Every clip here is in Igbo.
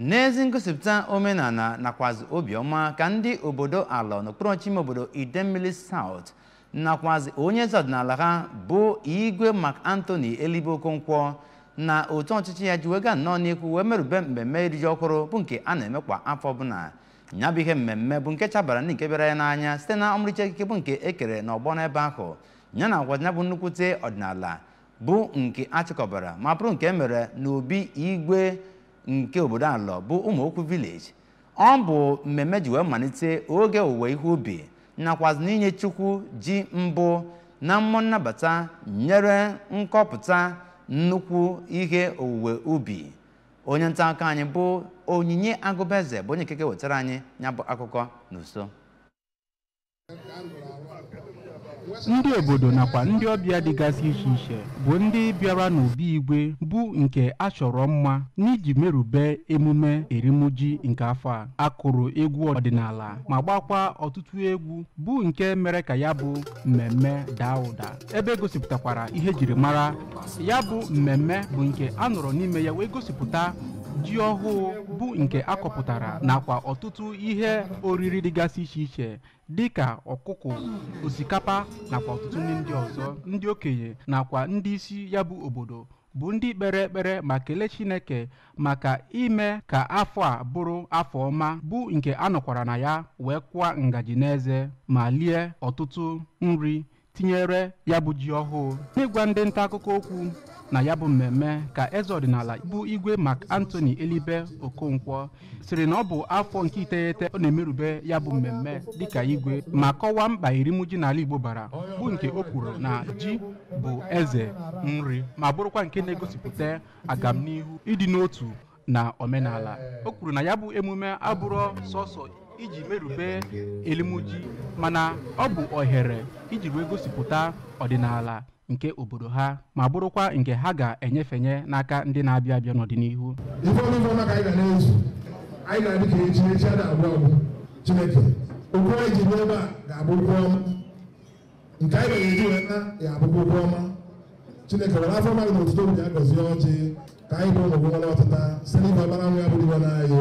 n'ezi ngosipụta omenala nakwazi obiọma ka ndị obodo ala n'okpuru ọchịchị obodo Idemmili South nakwazi onye eze ọdịnala ha bụ Igwe Mark Anthony Elibe Okonkwo na otu ọchịchị ya ji wega nnọọ n'ikwu wee merube mmemme iri ji ọhụrụ bụ nke a na-eme kwa afọ ọbụla. Nya bụ ihe mmemme bụ nke chabara ndị nke bịara ya n'anya site na ọmụrịcha ekike bụ nke ekere n'ọgbọ n'ebe ahụ ya na agwanya bụ nnukwute ọdịnala bụ nke achịkọbara ma bụrụ nke emere n'obi igwe nke obodo ala bụ Ụmụokwu Village. Ọ bụ mmemme ji wee malite oge owuwe ihe ubi nakwazi n'inye Chukwu ji mbụ na mmụọ nnabata nyere nkọpụta nnukwu ihe owuwe ubi. Onye nta akụkọ anyị bụ Onyinye Agụbeze bụ onye nkeke wetara anyị ya bụ akụkọ n'uso. Ndị obodo nakwa ndị ọbịa dịgasị iche iche bụ ndị bịara n'obi igwe bụ nke a chọrọ mma n'iji merube emume erimuji nke afọ a. Akụrụ egwu ọdịnala ma gbakwa ọtụtụ egwu bụ nke mere ka ya bụ mmemme daa ụda, ebe gosipụtakwara ihe jiri mara ya bụ mmemme bụ nke a nọrọ n'ime ya wee gosipụta ji ọhụụ bụ nke akọpụtara nakwa ọtụtụ ihe oriri dịgasị iche iche dịka ọkụkọ, osikapa nakwa ọtụtụ ndị ọzọ. Ndị okenye nakwa ndị isi ya bụ obodo bụ ndị kpere ekpere ma kelee Chineke maka ime ka afọ a bụrụ afọ ọma bụ nke anọkwara na ya wee kwụọ ngaji n'eze ma lie ọtụtụ nri tinyere ya bụ ji ọhụụ. N'ịgwa ndị nta akụkọ okwu na ya bụ mmemme ka eze ọdịnala bụ Igwe Mark Anthony Elibe Okonkwo sịrị na ọ bụ afọ nke iteghete ọ na-emerube ya bụ mmemme dịka igwe ma kọwaa mkpa erimuji n'ala Igbo bara bụ nke o kwuru na ji bụ eze nri ma bụrụkwa nke na-egosipụta agamnihu, ịdị n'otu na omenala. O kwuru na ya bụ emume abụrụ sọsọ iji merube elimuji mana ọ bụ ohere iji wee gosipụta ọdịnala nke obodo ha ma bụrụkwa nke ha ga-enyefenye n'aka ndị na-abịa abịa n'ọdịnihu. Anyị ga-adị ka echi a na-agwụ agwụ Chineke okwu anyị ji n'ebe a ga-abụ okwu ọma nke anyị ga-eji wee na ga-abụ okwu ọma. Chineke were afọ mmadụ n'otuto nke a gọzie ọchị ka anyị bụ ụmụ nwere ọtụta site n'ife ọbara nwa ya bụrụ iwe n'anyị.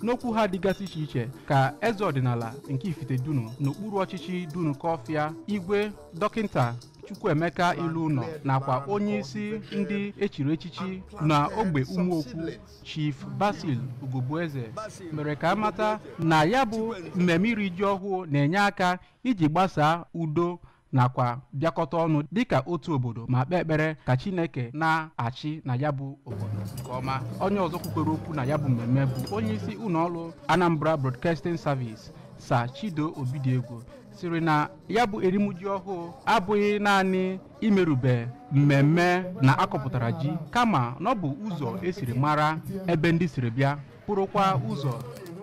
N'okwu ha dịgasị iche iche ka eze ọdịnala nke Ifite Dunu n'okpuru ọchịchị Dunu Kọfịa Igwe Dọkịnta Chukwuemeka Ilunọ nakwa onye isi ndị echiri echichi na ogbe Ụmụokwu Chief Basil Ugogbueze mere ka amata na ya bụ mmemme iri ji ọhụụ na-enye aka iji gbasaa udo nakwa bịakọta ọnụ dịka otu obodo ma kpee ekpere ka Chineke na-achị na ya bụ obodo nke ọma. Onye ọzọ kwukwere okwu na ya bụ mmemme bụ onye isi ụlọọrụ Anambra Broadcasting Service Sir Chido Obidiegwu sịrị na ya bụ erimuji ọhụụ abụghị naanị imerube mmemme na akọpụtara ji kama na ọ bụ ụzọ esiri mara ebe ndị siri bịa bụrụkwa ụzọ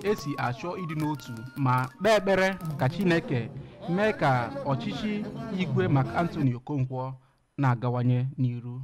esi achọ ịdị n'otu ma kpee ekpere ka Chineke mee ka ọchịchị Igwe Mark Anthony Okonkwo na-agawanye n'iru.